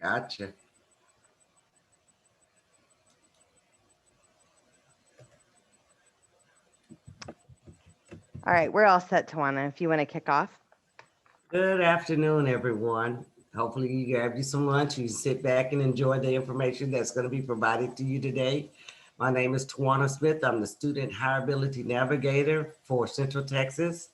Gotcha. All right, we're all set, Tawana, if you want to kick off. Good afternoon, everyone. Hopefully, you grab you some lunch. You sit back and enjoy the information that's going to be provided to you today. My name is Tawana Smith. I'm the Student Hireability Navigator for Central Texas.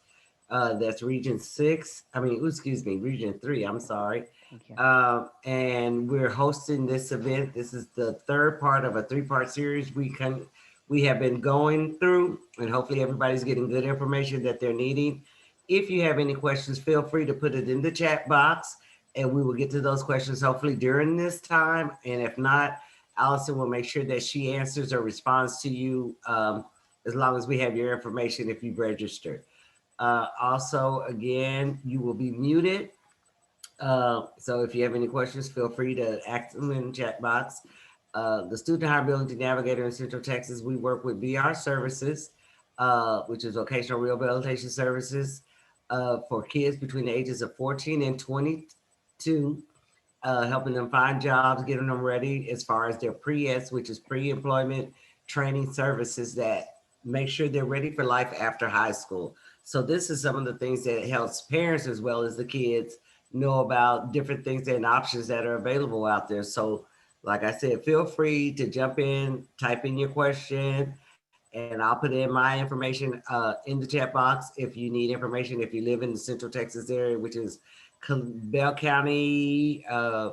That's Region 6. Excuse me, Region 3. I'm sorry. Thank you. And we're hosting this event. This is the third part of a three-part series we have been going through, and hopefully everybody's getting good information that they're needing. If you have any questions, feel free to put it in the chat box, and we will get to those questions hopefully during this time. And if not, Allison will make sure that she answers or responds to you as long as we have your information if you've registered. Also, again, you will be muted. So if you have any questions, feel free to ask them in the chat box. The Student Hireability Navigator in Central Texas, we work with VR Services, which is vocational rehabilitation services for kids between the ages of 14 and 22, helping them find jobs, getting them ready as far as their pre-S, which is pre-employment training services that make sure they're ready for life after high school. So this is some of the things that helps parents as well as the kids know about different things and options that are available out there. So like I said, feel free to jump in, type in your question, and I'll put in my information in the chat box if you need information. If you live in the Central Texas area, which is Bell County,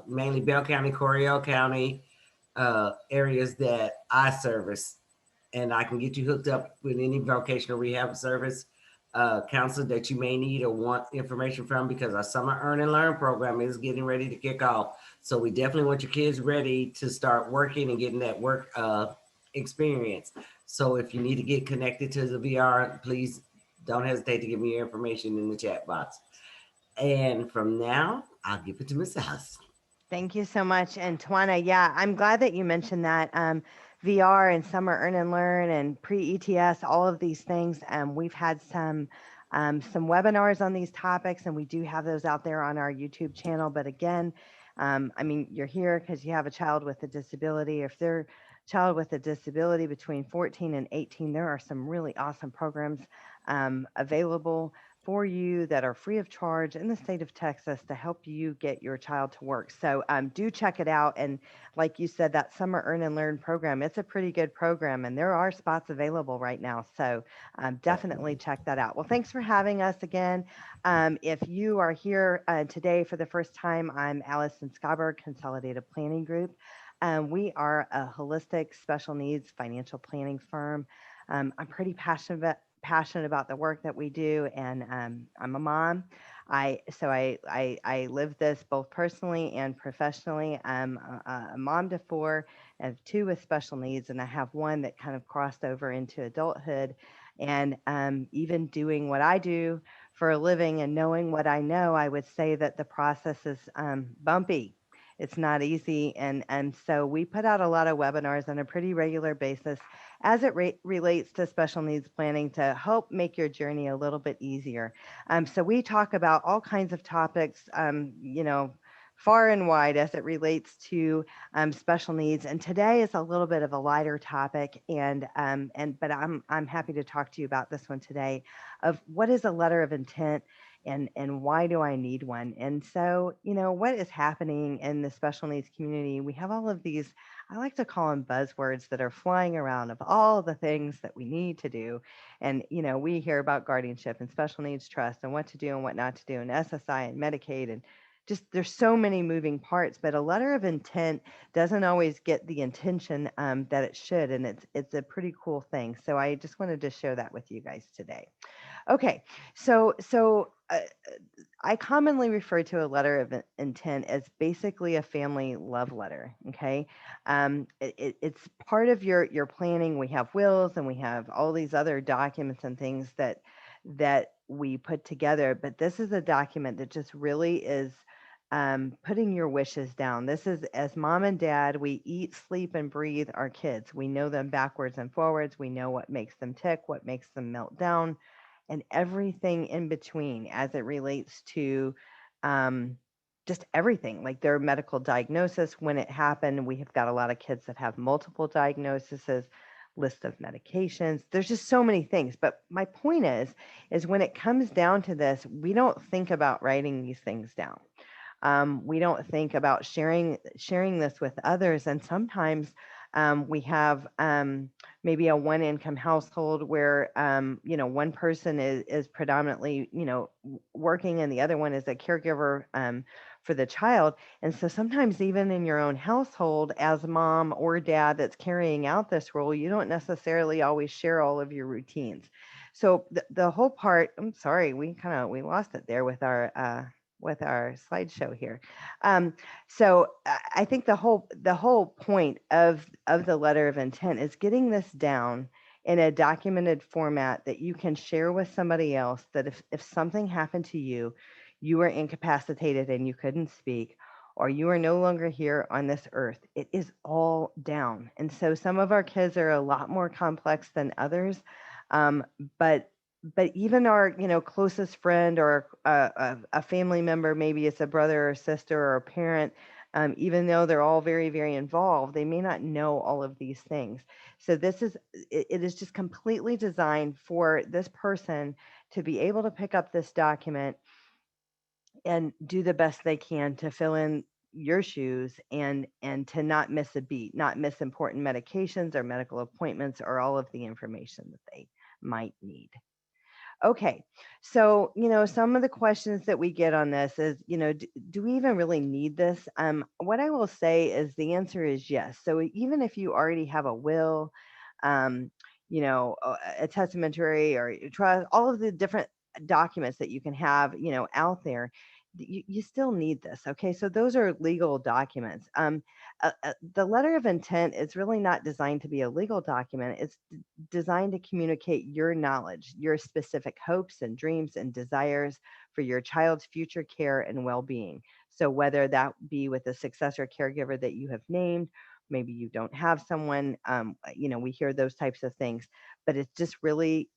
mainly Bell County, Coryell County, areas that I service, and I can get you hooked up with any vocational rehab service counselor that you may need or want information from, because our summer earn and learn program is getting ready to kick off. So we definitely want your kids ready to start working and getting that work experience. So if you need to get connected to the VR, please don't hesitate to give me your information in the chat box. And from now, I'll give it to Miss Allison. Thank you so much. And Tawana, yeah, I'm glad that you mentioned that. VR and summer earn and learn and pre-ETS, all of these things. We've had some webinars on these topics, and we do have those out there on our YouTube channel. But again, I mean, you're here because you have a child with a disability. If they're child with a disability between 14 and 18, there are some really awesome programs available for you that are free of charge in the state of Texas to help you get your child to work. So do check it out. And like you said, that summer earn and learn program, it's a pretty good program, and there are spots available right now. So definitely check that out. Well, thanks for having us again. If you are here today for the first time, I'm Allison Schaberg, Consolidated Planning Group. We are a holistic special needs financial planning firm. I'm pretty passionate about the work that we do, and I'm a mom. I live this both personally and professionally. I'm a mom to four. I have two with special needs, and I have one that kind of crossed over into adulthood. And even doing what I do for a living and knowing what I know, I would say that the process is bumpy. It's not easy, and so we put out a lot of webinars on a pretty regular basis as it relates to special needs planning to help make your journey a little bit easier. So we talk about all kinds of topics, far and wide as it relates to special needs. And today is a little bit of a lighter topic, but I'm happy to talk to you about this one today, of what is a letter of intent and why do I need one? And so, what is happening in the special needs community? We have all of these, I like to call them buzzwords, that are flying around of all the things that we need to do. And, we hear about guardianship and special needs trust and what to do and what not to do, and SSI and Medicaid, and just there's so many moving parts. But a letter of intent doesn't always get the intention that it should, and it's a pretty cool thing. So I just wanted to share that with you guys today. Okay, so I commonly refer to a letter of intent as basically a family love letter. Okay, it's part of your planning. We have wills and we have all these other documents and things that we put together, but this is a document that just really is putting your wishes down. This is, as mom and dad, we eat, sleep, and breathe our kids. We know them backwards and forwards. We know what makes them tick, what makes them melt down, and everything in between as it relates to um, just everything, like their medical diagnosis, when it happened. We have got a lot of kids that have multiple diagnoses, list of medications. There's just so many things. But my point is when it comes down to this, we don't think about writing these things down. We don't think about sharing this with others, and sometimes we have maybe a one income household where one person is predominantly working, and the other one is a caregiver for the child. And so sometimes even in your own household, as mom or dad that's carrying out this role, you don't necessarily always share all of your routines. So the whole part, I'm sorry, we lost it there with our slideshow here. Um, so I think the whole point of the letter of intent is getting this down in a documented format that you can share with somebody else, that if something happened to you, you were incapacitated and you couldn't speak, or you are no longer here on this earth, it is all down. And so some of our kids are a lot more complex than others. Um, but but even our closest friend or a family member, maybe it's a brother or sister or a parent, even though they're all very very involved, they may not know all of these things. So it is just completely designed for this person to be able to pick up this document and do the best they can to fill in your shoes, and to not miss a beat, not miss important medications or medical appointments or all of the information that they might need. Okay. So, some of the questions that we get on this is, do we even really need this? What I will say is the answer is yes. So even if you already have a will, um, a testamentary or a trust, all of the different documents that you can have, out there, you still need this. Okay. So those are legal documents. The letter of intent is really not designed to be a legal document. It's designed to communicate your knowledge, your specific hopes and dreams and desires for your child's future care and well being. So, whether that be with a successor caregiver that you have named, maybe you don't have someone, we hear those types of things, but it's just really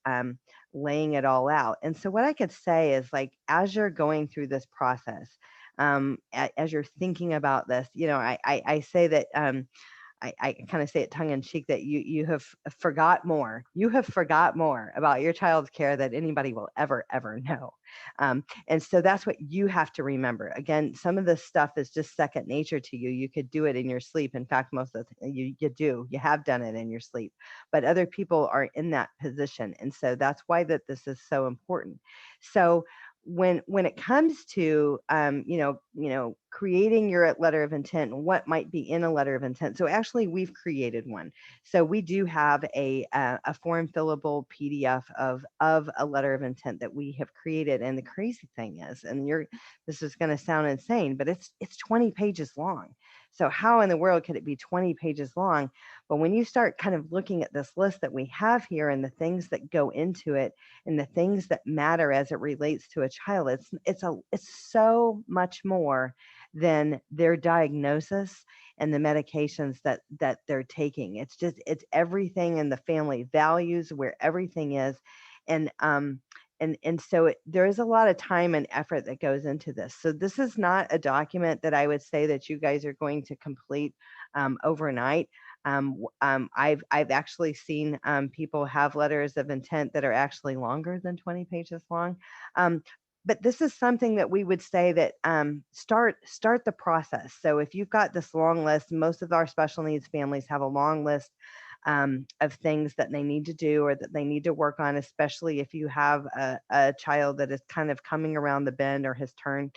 laying it all out. And so, what I could say is like, as you're going through this process, as you're thinking about this, I say that I kind of say it tongue in cheek that you have forgot more. You have forgot more about your child's care than anybody will ever know. And so that's what you have to remember. Again, some of this stuff is just second nature to you. You could do it in your sleep. In fact, most of the you have done it in your sleep, but other people are in that position. And so that's why that this is so important. So when it comes to creating your letter of intent and what might be in a letter of intent, so actually we've created one. So we do have a form fillable PDF of a letter of intent that we have created. And the crazy thing is, and this is going to sound insane, but it's 20 pages long. So how in the world could it be 20 pages long? But when you start kind of looking at this list that we have here and the things that go into it and the things that matter as it relates to a child, it's so much more than their diagnosis and the medications that they're taking. It's everything in the family values, where everything is. And um and and so there is a lot of time and effort that goes into this. So this is not a document that I would say that you guys are going to complete overnight. I've actually seen people have letters of intent that are actually longer than 20 pages long. Um, but this is something that we would say that start the process. So if you've got this long list, most of our special needs families have a long list of things that they need to do or that they need to work on, especially if you have a child that is kind of coming around the bend or has turned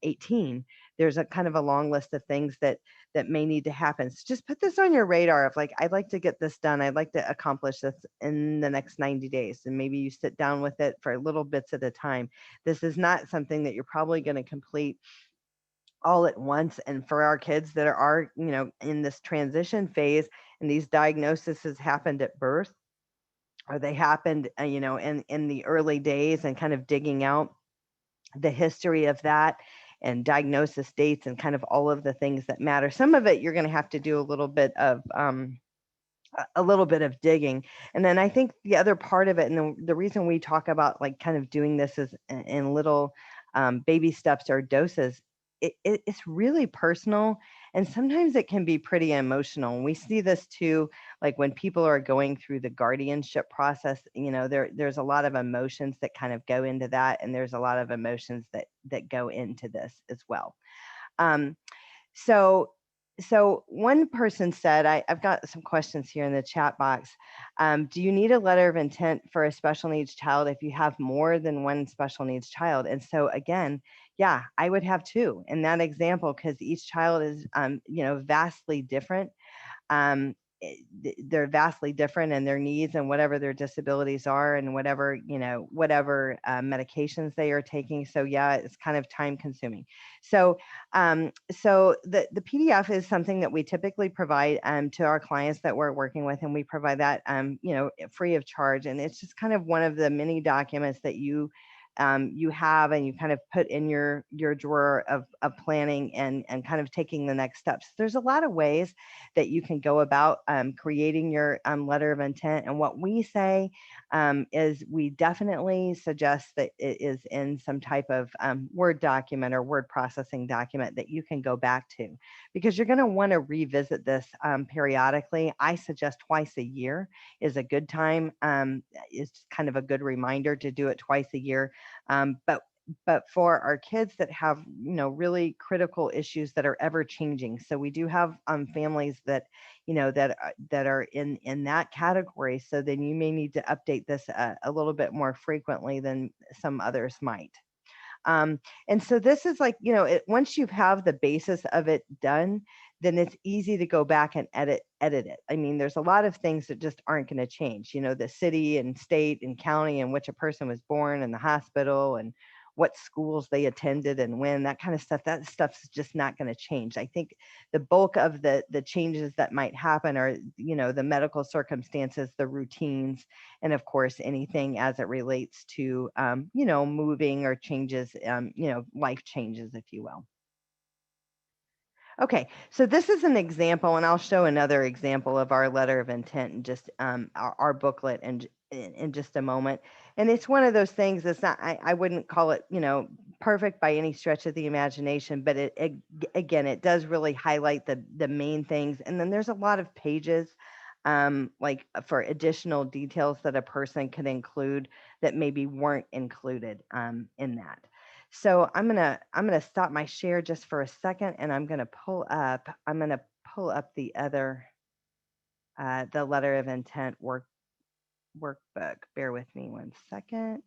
18. There's a kind of a long list of things that may need to happen. So just put this on your radar of like, I'd like to get this done. I'd like to accomplish this in the next 90 days. And maybe you sit down with it for little bits at a time. This is not something that you're probably going to complete all at once. And for our kids that are, in this transition phase, and these diagnoses has happened at birth, or they happened, in the early days, and kind of digging out the history of that and diagnosis dates and kind of all of the things that matter. Some of it you're going to have to do a little bit of digging. And then I think the other part of it, and the reason we talk about like kind of doing this is in little baby steps or doses, it's really personal, and sometimes it can be pretty emotional. And we see this too, like when people are going through the guardianship process. There's a lot of emotions that kind of go into that, and there's a lot of emotions that go into this as well. Um, so, so one person said, I've got some questions here in the chat box. Do you need a letter of intent for a special needs child if you have more than one special needs child? And so again, yeah, I would have two in that example, because each child is, vastly different. um, they're vastly different in their needs and whatever their disabilities are, and whatever medications they are taking. So yeah, it's kind of time consuming. So the PDF is something that we typically provide to our clients that we're working with, and we provide that free of charge. And it's just kind of one of the many documents that you have, and you kind of put in your drawer of planning and kind of taking the next steps. There's a lot of ways that you can go about creating your letter of intent. And what we say is we definitely suggest that it is in some type of Word document or word processing document that you can go back to, because you're going to want to revisit this periodically. I suggest twice a year is a good time. It's kind of a good reminder to do it twice a year. But for our kids that have really critical issues that are ever changing, so we do have families that that are in that category, so then you may need to update this a little bit more frequently than some others might. And so this is like, once you have the basis of it done, then it's easy to go back and edit it. I mean, there's a lot of things that just aren't going to change, the city and state and county in which a person was born, and the hospital, and what schools they attended and when, that kind of stuff. That stuff's just not going to change. I think the bulk of the changes that might happen are, the medical circumstances, the routines, and of course anything as it relates to moving or changes, life changes, if you will. Okay, so this is an example, and I'll show another example of our letter of intent and just our booklet in just a moment. And it's one of those things that's not, I wouldn't call it, perfect by any stretch of the imagination, but again, it does really highlight the main things. And then there's a lot of pages like for additional details that a person could include that maybe weren't included in that. So I'm gonna stop my share just for a second, and I'm gonna pull up the other the letter of intent workbook. Bear with me one second.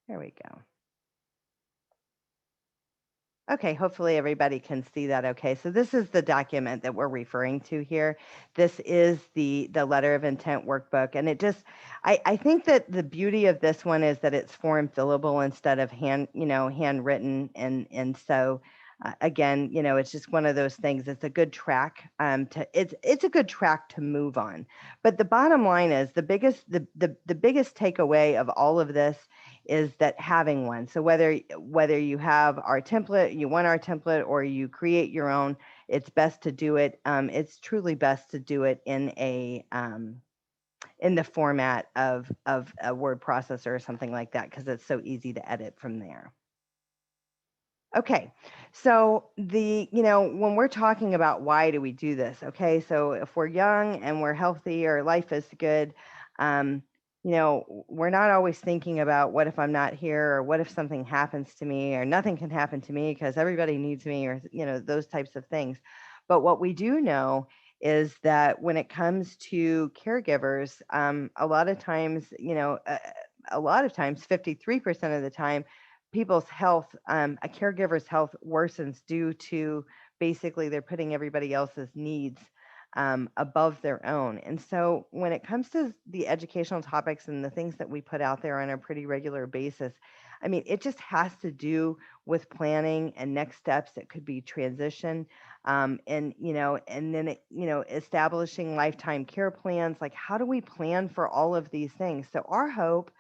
There we go. Okay, hopefully everybody can see that okay. So this is the document that we're referring to here. This is the letter of intent workbook. And it just, I think that the beauty of this one is that it's form fillable instead of handwritten. And so again, it's just one of those things. It's a good track it's a good track to move on. But the bottom line is the biggest takeaway of all of this is that having one. So whether you have our template, you want our template, or you create your own, it's best to do it. It's truly best to do it in the format of a word processor or something like that, because it's so easy to edit from there. Okay, so when we're talking about why do we do this, okay, so if we're young and we're healthy or life is good, um, we're not always thinking about what if I'm not here, or what if something happens to me, or nothing can happen to me because everybody needs me, or those types of things. But what we do know is that when it comes to caregivers, a lot of times, 53% of the time, people's health, a caregiver's health worsens due to basically they're putting everybody else's needs above their own. And so when it comes to the educational topics and the things that we put out there on a pretty regular basis, I mean, it just has to do with planning and next steps. It could be transition, and then establishing lifetime care plans. Like, how do we plan for all of these things? So our hope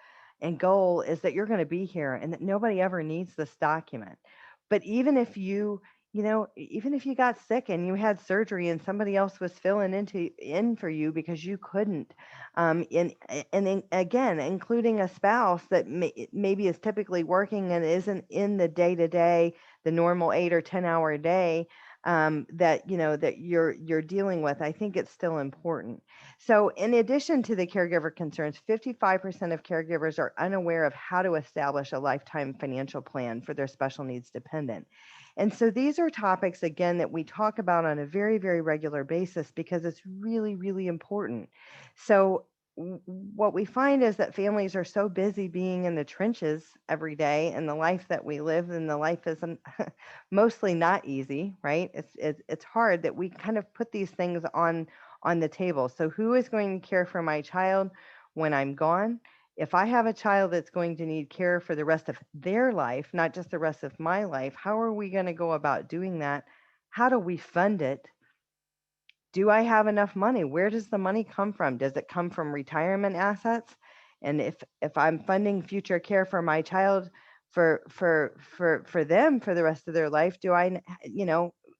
and goal is that you're going to be here and that nobody ever needs this document. But even if you got sick and you had surgery and somebody else was filling in for you because you couldn't, again, including a spouse that maybe is typically working and isn't in the day to day, the normal 8 or 10 hour day that that you're dealing with. I think it's still important. So, in addition to the caregiver concerns, 55% of caregivers are unaware of how to establish a lifetime financial plan for their special needs dependent. And so these are topics, again, that we talk about on a very, very regular basis because it's really, really important. So, what we find is that families are so busy being in the trenches every day, and the life that we live, and the life isn't mostly not easy, right? It's hard that we kind of put these things on the table. So, who is going to care for my child when I'm gone? If I have a child that's going to need care for the rest of their life, not just the rest of my life, how are we going to go about doing that? How do we fund it? Do I have enough money? Where does the money come from? Does it come from retirement assets? And if I'm funding future care for my child for them for the rest of their life, do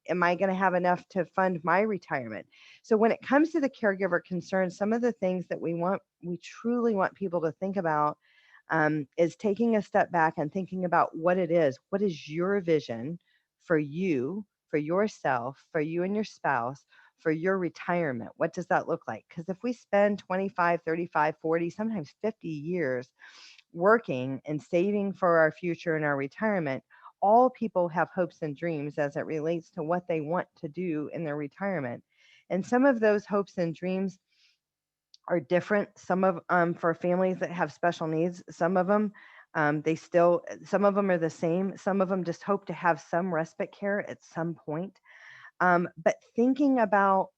am I going to have enough to fund my retirement? So when it comes to the caregiver concerns, some of the things that we truly want people to think about is taking a step back and thinking about what it is. What is your vision for you, for yourself, for you and your spouse, for your retirement? What does that look like? Because if we spend 25, 35, 40, sometimes 50 years working and saving for our future and our retirement, all people have hopes and dreams as it relates to what they want to do in their retirement. And some of those hopes and dreams are different. Some of for families that have special needs, some of them some of them are the same. Some of them just hope to have some respite care at some point. But thinking about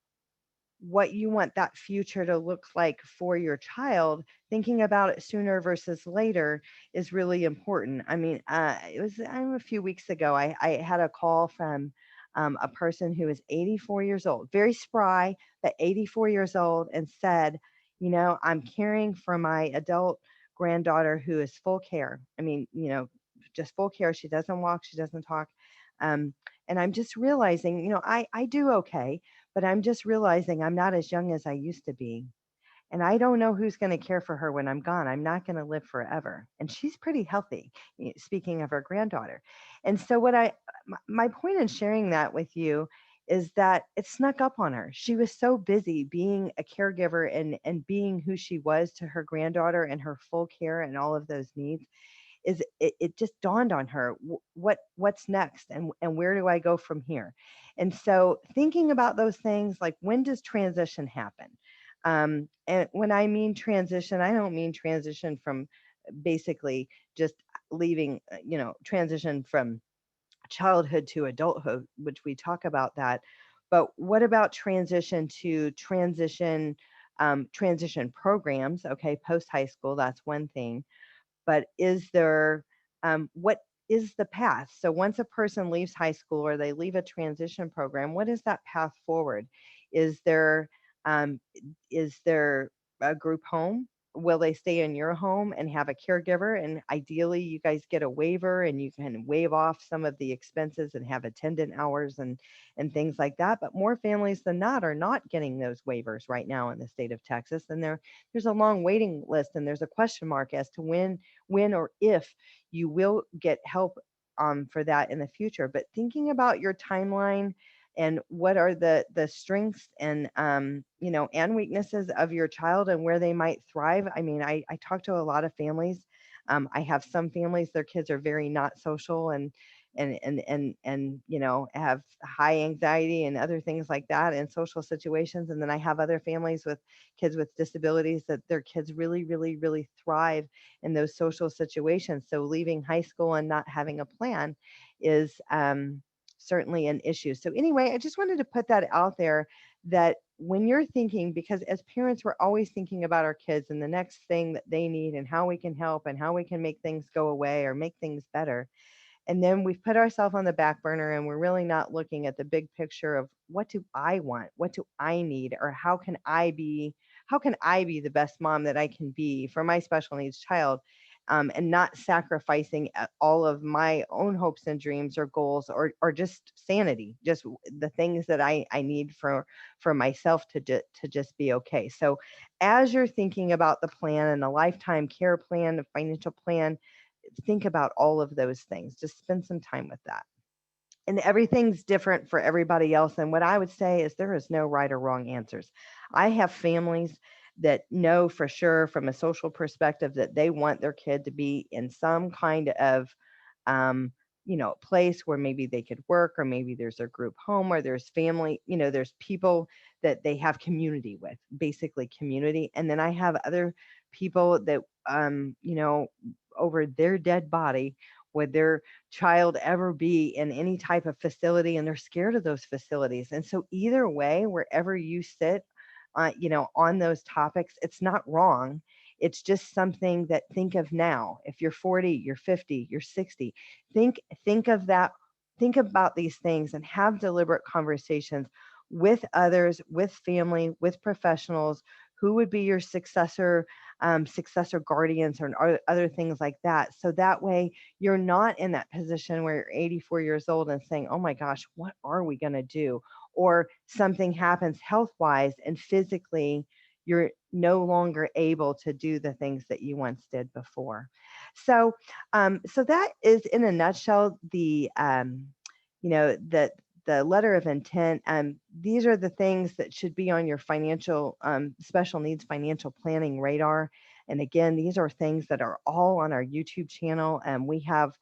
what you want that future to look like for your child, thinking about it sooner versus later is really important. I mean, it was a few weeks ago, I had a call from a person who is 84 years old, very spry, but 84 years old, and said, I'm caring for my adult granddaughter who is full care. I mean, just full care. She doesn't walk, she doesn't talk. Um, and I'm just realizing, I do okay, but I'm just realizing I'm not as young as I used to be. And I don't know who's going to care for her when I'm gone. I'm not going to live forever. And she's pretty healthy, speaking of her granddaughter. And so, my point in sharing that with you is that it snuck up on her. She was so busy being a caregiver and being who she was to her granddaughter and her full care and all of those needs it just dawned on her what's next and where do I go from here. And so thinking about those things, like, when does transition happen? And when I mean transition, I don't mean transition from basically just leaving, transition from childhood to adulthood, which we talk about that. But what about transition to transition programs? Okay, post high school, that's one thing, but what is the path? So once a person leaves high school or they leave a transition program, what is that path forward? Is there um, is there a group home? Will they stay in your home and have a caregiver? And ideally, you guys get a waiver and you can waive off some of the expenses and have attendant hours and things like that. But more families than not are not getting those waivers right now in the state of Texas, and there's a long waiting list, and there's a question mark as to when or if you will get help for that in the future. But thinking about your timeline and what are the strengths and and weaknesses of your child and where they might thrive. I mean, I talk to a lot of families. I have some families, their kids are very not social and have high anxiety and other things like that in social situations. And then I have other families with kids with disabilities that their kids really, really, really thrive in those social situations. So leaving high school and not having a plan is certainly an issue. So anyway, I just wanted to put that out there, that when you're thinking, because as parents, we're always thinking about our kids and the next thing that they need and how we can help and how we can make things go away or make things better. And then we've put ourselves on the back burner and we're really not looking at the big picture of what do I want? What do I need? Or how can I be the best mom that I can be for my special needs child? And not sacrificing all of my own hopes and dreams or goals or just sanity, just the things that I need for myself to just be okay. So as you're thinking about the plan and the lifetime care plan, the financial plan, think about all of those things. Just spend some time with that. and everything's different for everybody else. And what I would say is there is no right or wrong answers. I have families that know for sure from a social perspective that they want their kid to be in some kind of um, place where maybe they could work, or maybe there's a group home, or there's family, there's people that they have community with, basically community. And then I have other people that, over their dead body, would their child ever be in any type of facility, and they're scared of those facilities. And so either way, wherever you sit, on those topics, it's not wrong. It's just something that, think of now. If you're 40, you're 50, you're 60, think of that. Think about these things and have deliberate conversations with others, with family, with professionals. Who would be your successor guardians, or other things like that. So that way you're not in that position where you're 84 years old and saying, oh my gosh, what are we going to do? Or something happens health wise and physically you're no longer able to do the things that you once did before. So, so that is in a nutshell the letter of intent. These are the things that should be on your financial special needs financial planning radar. And again, these are things that are all on our YouTube channel, and we have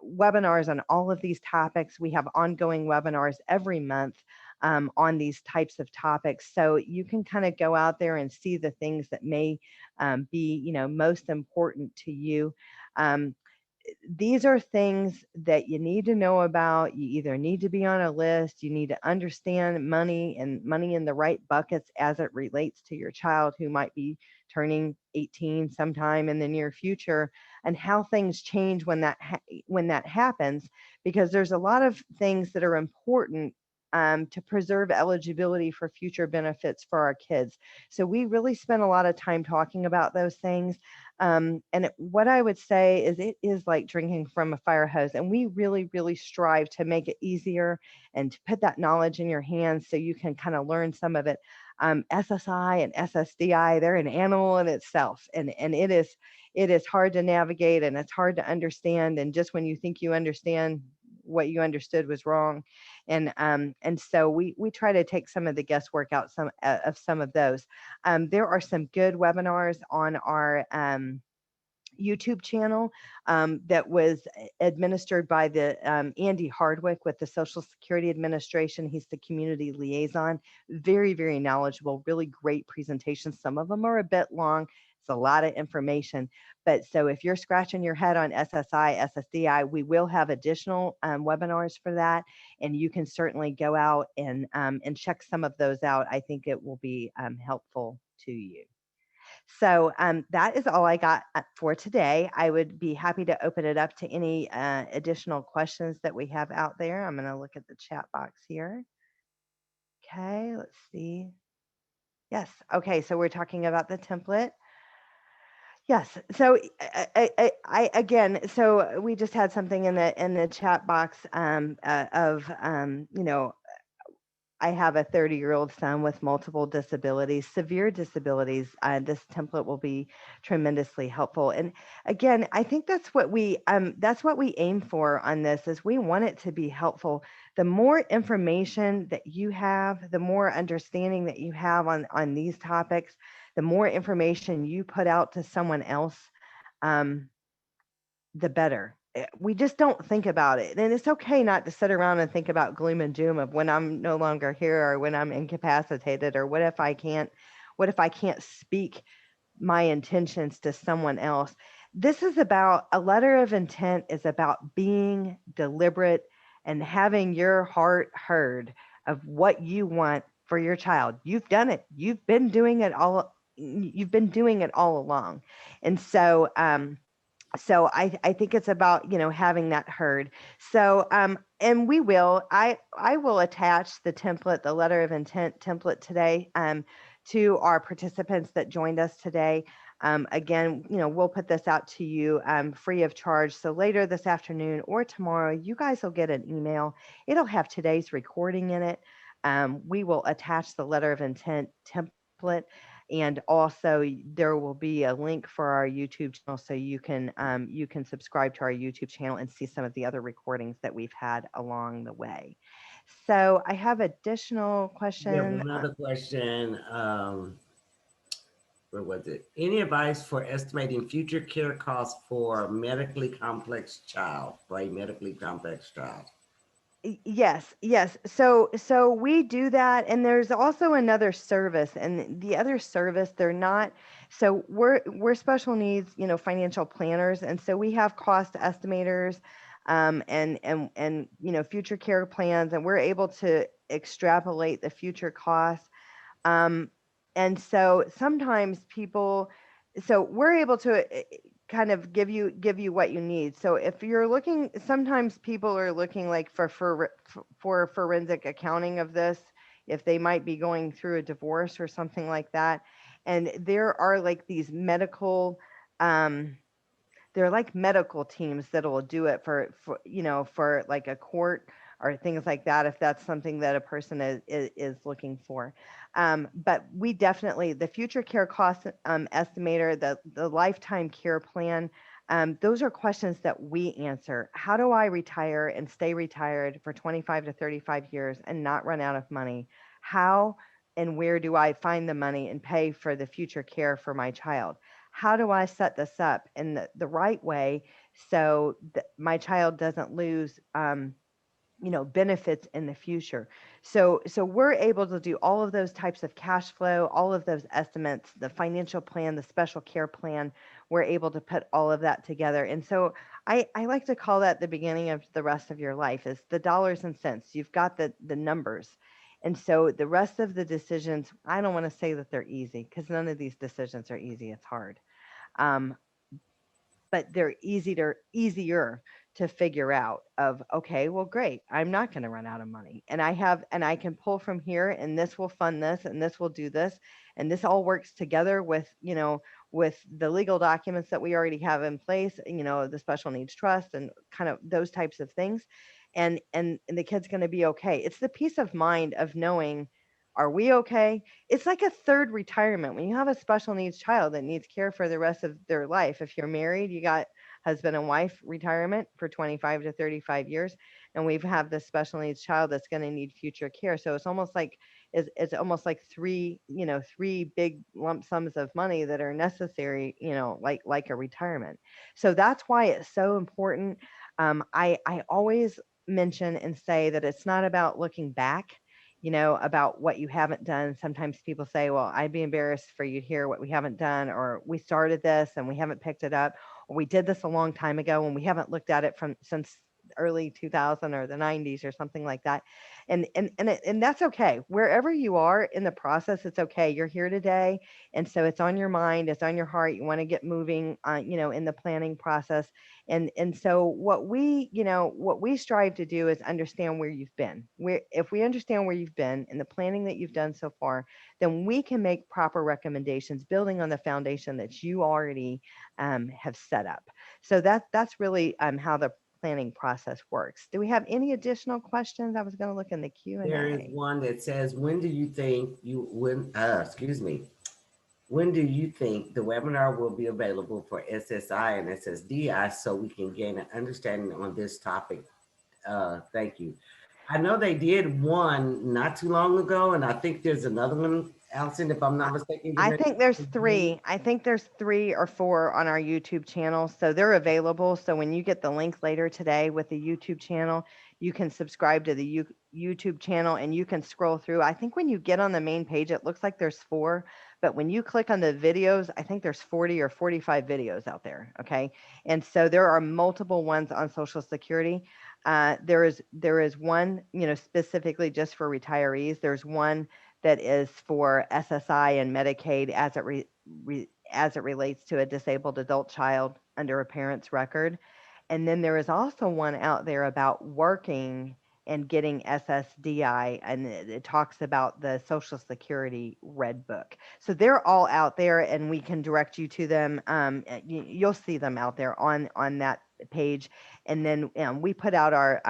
webinars on all of these topics. We have ongoing webinars every month on these types of topics. So you can kind of go out there and see the things that may be, most important to you. Um, these are things that you need to know about. You either need to be on a list, you need to understand money, and money in the right buckets as it relates to your child who might be turning 18 sometime in the near future, and how things change when that happens, because there's a lot of things that are important to preserve eligibility for future benefits for our kids. So we really spend a lot of time talking about those things. What I would say is it is like drinking from a fire hose, and we really, really strive to make it easier and to put that knowledge in your hands so you can kind of learn some of it. SSI and SSDI, they're an animal in itself, and it is hard to navigate, and it's hard to understand. And just when you think you understand, what you understood was wrong. And so we try to take some of the guesswork out some of those. There are some good webinars on our YouTube channel that was administered by the Andy Hardwick with the Social Security Administration. He's the community liaison. Very, very knowledgeable, really great presentations. Some of them are a bit long. It's a lot of information. But so if you're scratching your head on SSI, SSDI, we will have additional webinars for that. And you can certainly go out and check some of those out. I think it will be helpful to you. So that is all I got for today. I would be happy to open it up to any additional questions that we have out there. I'm going to look at the chat box here. Okay, let's see. Yes. Okay, so we're talking about the template. Yes. So again, so we just had something in the chat box of I have a 30-year-old son with multiple disabilities, severe disabilities. This template will be tremendously helpful. And again, I think that's what we aim for on this, is we want it to be helpful. The more information that you have, the more understanding that you have on these topics, the more information you put out to someone else, um, the better. We just don't think about it. And it's okay not to sit around and think about gloom and doom of when I'm no longer here, or when I'm incapacitated, or what if I can't speak my intentions to someone else. This is about a letter of intent, is about being deliberate and having your heart heard of what you want for your child. You've done it. You've been doing it all along. And so I think it's about having that heard. So and I will attach the letter of intent template today to our participants that joined us today. Again, we'll put this out to you free of charge. So later this afternoon or tomorrow, you guys will get an email. It'll have today's recording in it. We will attach the letter of intent template. And also there will be a link for our YouTube channel, so you can subscribe to our YouTube channel and see some of the other recordings that we've had along the way. So I have additional We have question. another question. Where was it? Any advice for estimating future care costs for a medically complex child? Yes, yes. So we do that, and there's also another service, and the other service, they're not. So we're special needs, financial planners, and so we have cost estimators, and future care plans, and we're able to extrapolate the future costs. Um, and so sometimes people, so we're able to kind of give you what you need. So if you're looking, sometimes people are looking like for forensic accounting of this, if they might be going through a divorce or something like that. And there are like these um, they're like medical teams that'll do it for like a court or things like that, if that's something that a person is looking for. But we definitely, the future care cost estimator, the lifetime care plan, those are questions that we answer. How do I retire and stay retired for 25 to 35 years and not run out of money? How and where do I find the money and pay for the future care for my child? How do I set this up in the right way so that my child doesn't lose benefits in the future? So we're able to do all of those types of cash flow, all of those estimates, the financial plan, the special care plan. We're able to put all of that together. And so I like to call that the beginning of the rest of your life, is the dollars and cents. You've got the numbers. And so the rest of the decisions, I don't want to say that they're easy, because none of these decisions are easy. It's hard. Um, but they're easier to figure out of, okay, well, great, I'm not going to run out of money, and I can pull from here, and this will fund this, and this will do this, and this all works together with with the legal documents that we already have in place, the special needs trust and kind of those types of things. And the kid's going to be okay. It's the peace of mind of knowing, are we okay? It's like a third retirement when you have a special needs child that needs care for the rest of their life. If you're married, you got husband and wife retirement for 25 to 35 years, and we have this special needs child that's going to need future care. So it's almost like three big lump sums of money that are necessary, like a retirement. So that's why it's so important. I always mention and say that it's not about looking back, about what you haven't done. Sometimes people say, well, I'd be embarrassed for you to hear what we haven't done, or we started this and we haven't picked it up, or we did this a long time ago and we haven't looked at it from since early 2000 or the 90s or something like that. And that's okay. Wherever you are in the process, it's okay. You're here today. And so it's on your mind, it's on your heart. You want to get moving, in the planning process. And so what we strive to do is understand where you've been. If we understand where you've been and the planning that you've done so far, then we can make proper recommendations building on the foundation that you already have set up. So that's really how the planning process works. Do we have any additional questions? I was going to look in the Q and There is A. one that says, when do you think excuse me, when do you think the webinar will be available for SSI and SSDI so we can gain an understanding on this topic? Thank you. I know they did one not too long ago, and I think there's another one, Allison, if I'm not mistaken. I think there's three. I think there's 3 or 4 on our YouTube channel. So they're available. So when you get the link later today with the YouTube channel, you can subscribe to the YouTube channel and you can scroll through. I think when you get on the main page, it looks like there's 4, but when you click on the videos, I think there's 40 or 45 videos out there. Okay. And so there are multiple ones on Social Security. There is one, specifically just for retirees. There's one that is for SSI and Medicaid as it relates to a disabled adult child under a parent's record. And then there is also one out there about working and getting SSDI, and it talks about the Social Security Red Book. So they're all out there, and we can direct you to them. You'll see them out there on that page. And then we put out our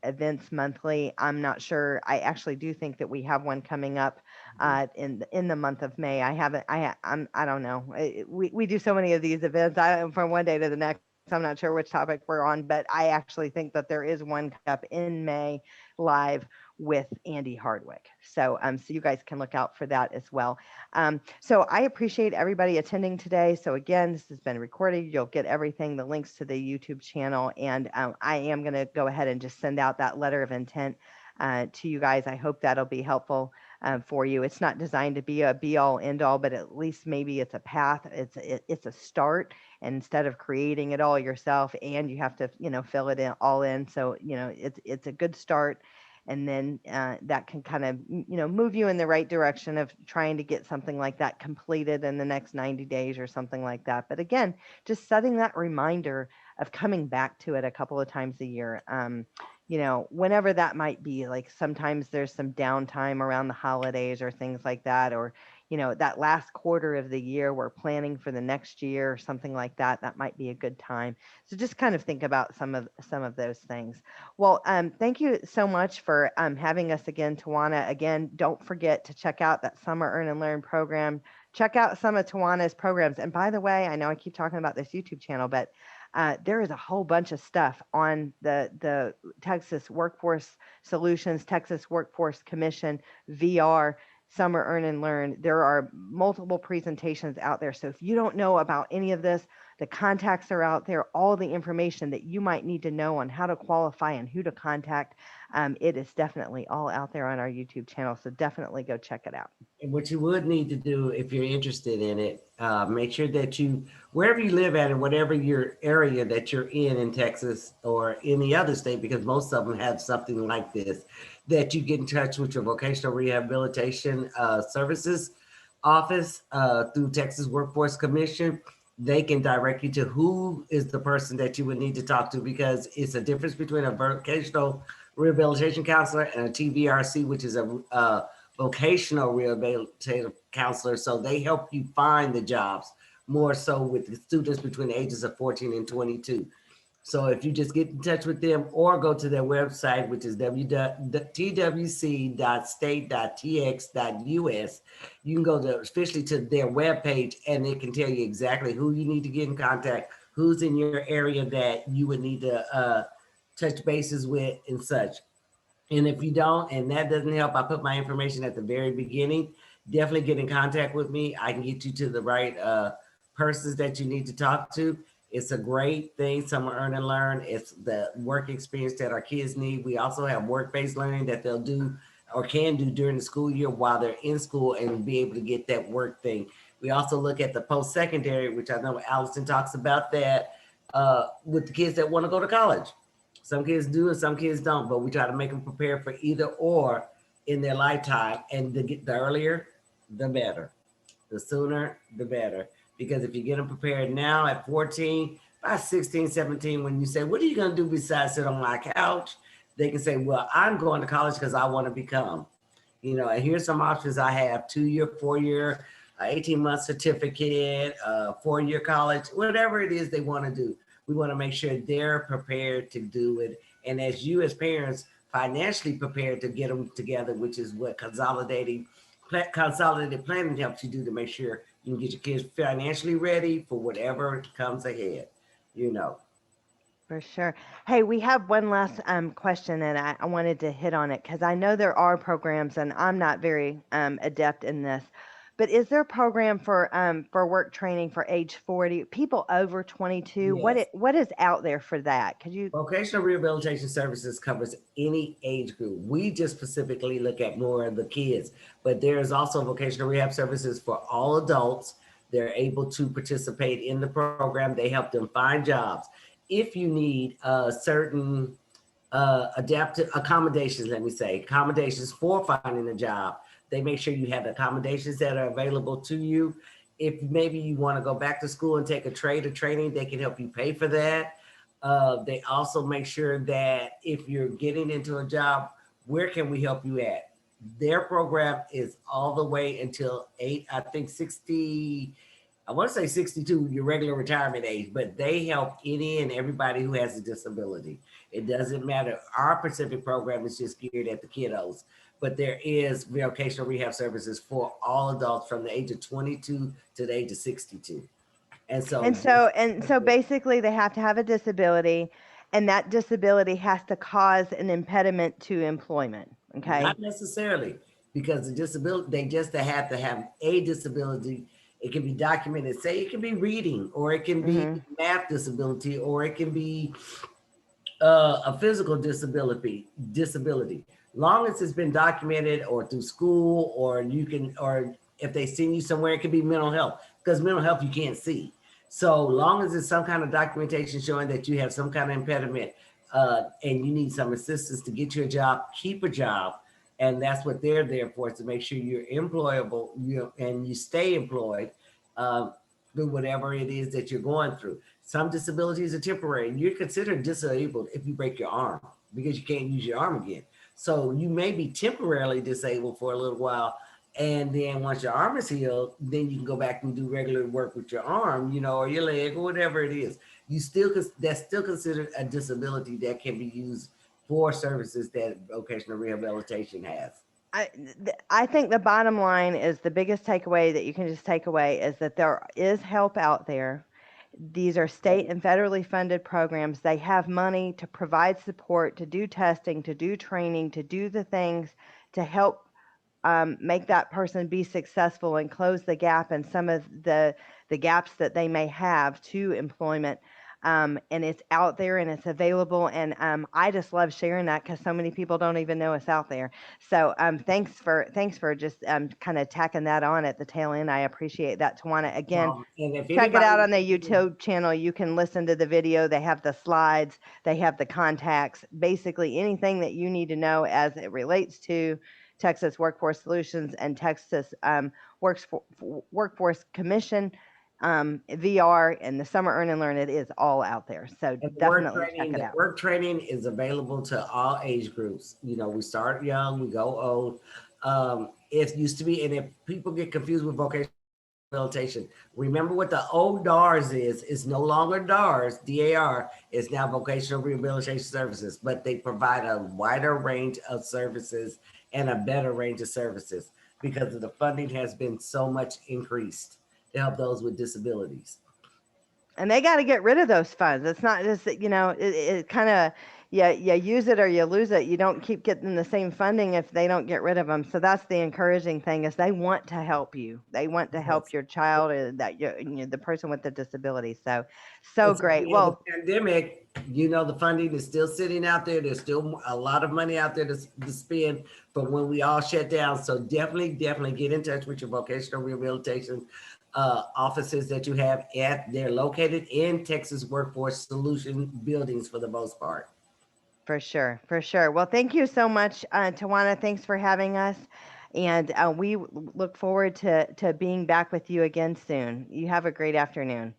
events monthly. I'm not sure. I actually do think that we have one coming up in the month of May. I haven't. I don't know. We do so many of these events. From one day to the next. I'm not sure which topic we're on, but I actually think that there is one coming up in May live with Andy Hardwick. So you guys can look out for that as well. So I appreciate everybody attending today. So again, this has been recorded. You'll get everything, the links to the YouTube channel, and I am going to go ahead and just send out that letter of intent to you guys. I hope that'll be helpful for you. It's not designed to be a be all end all, but at least maybe it's a path. It's a start. And instead of creating it all yourself, and you have to fill it in all in. So it's a good start. And then that can kind of move you in the right direction of trying to get something like that completed in the next 90 days or something like that. But again, just setting that reminder of coming back to it a couple of times a year. Whenever that might be, like sometimes there's some downtime around the holidays or things like that, or that last quarter of the year we're planning for the next year or something like that. That might be a good time. So just kind of think about some of those things. Well, thank you so much for having us again, Tawana. Again, don't forget to check out that Summer Earn and Learn program. Check out some of Tawana's programs. And by the way, I know I keep talking about this YouTube channel, but there is a whole bunch of stuff on the Texas Workforce Solutions, Texas Workforce Commission, VR, Summer Earn and Learn. There are multiple presentations out there. So if you don't know about any of this, the contacts are out there, all the information that you might need to know on how to qualify and who to contact. It is definitely all out there on our YouTube channel. So definitely go check it out. And what you would need to do if you're interested in it, make sure that you, wherever you live at and whatever your area that you're in Texas or any other state, because most of them have something like this, that you get in touch with your vocational rehabilitation services office through Texas Workforce Commission. They can direct you to who is the person that you would need to talk to, because it's a difference between a vocational rehabilitation counselor and a TVRC, which is a vocational rehabilitative counselor. So they help you find the jobs more so with the students between the ages of 14 and 22. So if you just get in touch with them or go to their website, which is twc.state.tx.us, you can go officially to their webpage and it can tell you exactly who you need to get in contact, who's in your area that you would need to touch bases with and such. And if you don't, and that doesn't help, I put my information at the very beginning. Definitely get in contact with me. I can get you to the right persons that you need to talk to. It's a great thing, Summer Earn and Learn. It's the work experience that our kids need. We also have work-based learning that they'll do or can do during the school year while they're in school and be able to get that work thing. We also look at the post-secondary, which I know Allison talks about that with the kids that want to go to college. Some kids do and some kids don't, but we try to make them prepare for either or in their lifetime. And the earlier, the better. The sooner, the better. Because if you get them prepared now at 14, by 16, 17, when you say, what are you going to do besides sit on my couch? They can say, well, I'm going to college because I want to become. And here's some options I have: 2-year, 4-year, 18-month certificate, 4-year college, whatever it is they want to do. We want to make sure they're prepared to do it. And as you as parents, financially prepared to get them together, which is what consolidated planning helps you do, to make sure you can get your kids financially ready for whatever comes ahead, you know. For sure. Hey, we have one last question, and I wanted to hit on it because I know there are programs, and I'm not very adept in this. But is there a program for work training for age 40 people over 22? Yes. What is out there for that? Could you? Vocational rehabilitation services covers any age group. We just specifically look at more of the kids, but there is also vocational rehab services for all adults. They're able to participate in the program. They help them find jobs. If you need certain adaptive accommodations, let me say, accommodations for finding a job, they make sure you have accommodations that are available to you. If maybe you want to go back to school and take a trade or training, they can help you pay for that. They also make sure that if you're getting into a job, where can we help you at? Their program is all the way until 60, I want to say 62, your regular retirement age, but they help any and everybody who has a disability. It doesn't matter. Our Pacific program is just geared at the kiddos, but there is vocational rehab services for all adults from the age of 22 to the age of 62. And so And so basically they have to have a disability, and that disability has to cause an impediment to employment. Okay. not necessarily, because the disability, they just have to have a disability. It can be documented. Say it can be reading, or it can be Hmm. math disability, or it can be a physical disability. Long as it's been documented or through school, or you can, or if they send you somewhere, it could be mental health, because mental health you can't see. So long as it's some kind of documentation showing that you have some kind of impediment, and you need some assistance to get your job, keep a job, and that's what they're there for, is to make sure you're employable, and you stay employed, uh, through whatever it is that you're going through. Some disabilities are temporary. You're considered disabled if you break your arm, because you can't use your arm again. So you may be temporarily disabled for a little while. And then once your arm is healed, then you can go back and do regular work with your arm, or your leg, or whatever it is. That's still considered a disability that can be used for services that vocational rehabilitation has. I think the bottom line is the biggest takeaway that you can just take away is that there is help out there. These are state and federally funded programs. They have money to provide support, to do testing, to do training, to do the things to help make that person be successful and close the gap and some of the gaps that they may have to employment. And it's out there and it's available. And I just love sharing that because so many people don't even know it's out there. So thanks for just kind of tacking that on at the tail end. I appreciate that, Tawana. Again, And if check it out anybody, on the YouTube channel. You can listen to the video. They have the slides, they have the contacts, basically anything that you need to know as it relates to Texas Workforce Solutions and Texas Workforce Commission, VR, and the Summer Earn and Learn. It is all out there. So and definitely check it the out. work training is available to all age groups. We start young, we go old. It used to be, and if people get confused with vocational rehabilitation, remember what the old DARS is. It's no longer DARS, DAR. It's now vocational rehabilitation services, but they provide a wider range of services and a better range of services because of the funding has been so much increased to help those with disabilities. And they got to get rid of those funds. It's not just that, it kind of, you use it or you lose it. You don't keep getting the same funding if they don't get rid of them. So that's the encouraging thing, is they want to help you. They want to help Yes. your child, or that the person with the disability. So And since great. we have a Well, pandemic, the funding is still sitting out there. There's still a lot of money out there to spend for when we all shut down. So definitely get in touch with your vocational rehabilitation offices that you have they're located in Texas Workforce Solution buildings for the most part. for sure, for sure. Well, thank you so much, Tawana. Thanks for having us. And we look forward to being back with you again soon. You have a great afternoon.